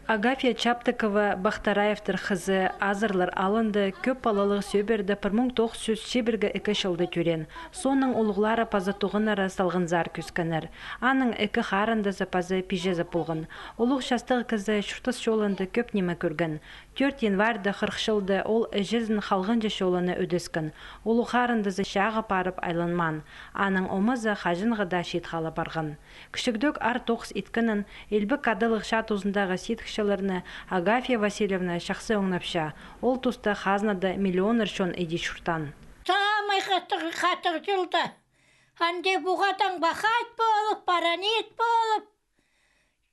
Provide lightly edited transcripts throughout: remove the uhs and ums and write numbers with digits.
Агафья Чаптыкова Бахтараевтер қызы азырлар алынды көп балалық сөберді 1900 шебіргі ікі шылды түрен. Соның ұлғылары пазы тұғынары салғынзар күскінір. Аның ікі харындызы пазы пижезі пұлғын. Ұлық шастығы қызы шұртыс шолынды көп немі көргін. 4 январьды 40 шылды ол жүзін халғынжы шолыны өдіскін. Ұлық харындызы шағы парып айланман. Аның омызы қажынғыда шетхалы барғын. Күшігдөк ар тоқс иткінін елбі кадылық шат ұзындағы сетхшыларыны Агафья Васильевна шақсы оңнапша. Ол тұста хазнады миллионыр шон эди шұртан. Самай қатыр жылды. Анде бұғатан бақайт болып, паранет болып.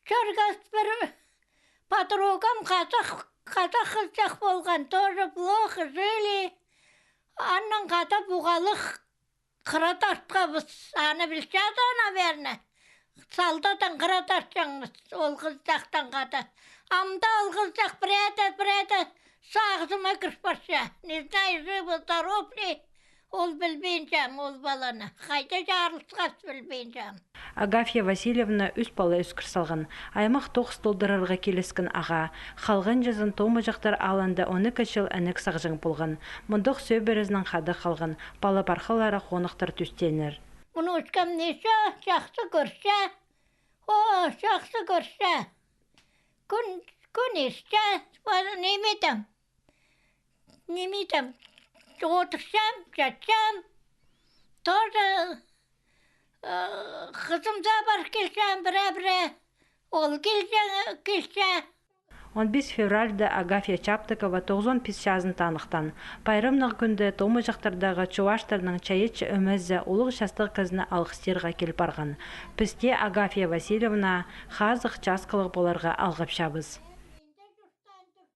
Көргіз бір подругам қазақ қызжақ болған. Тоже плохо жили. Аннан қата бұғалық қыра тартқа біз аны білшады, наверное. Салдатан қыра тартшаңыз ол қызжақтан қата. Амда ол қызжақ бір сағызыма кіршпарша. Не знаю, живы, здоров ли? Ол білбейінжам, ол баланы. Қайда жарылысқас білбейінжам. Агафья Васильевна үс бала үскірсалғын. Аймақ тоқс толдырырға келескін аға. Қалғын жазын томы жақтар алынды 12 жыл әнік сағжың болған. Мұндық сөберізінің қады қалғын. Бала барқылары қонықтар түстенір. Мұны өшкем неше, жақсы көрсе. О, жақсы көрсе. Күн есте, немедім. Отырсам, жатсам. Тоже қызымда бар келсем, бірі. Ол келсе. 15 февральда Агафья Чаптыкова 95 жазын танықтан. Пайрымнық күнді томы жақтардағы чуаштарының чайетші өмізі олық шастық қызына алғыстерға келіп барған. Пісте Агафья Васильевна қазық жасқылық боларға алғып шабыз.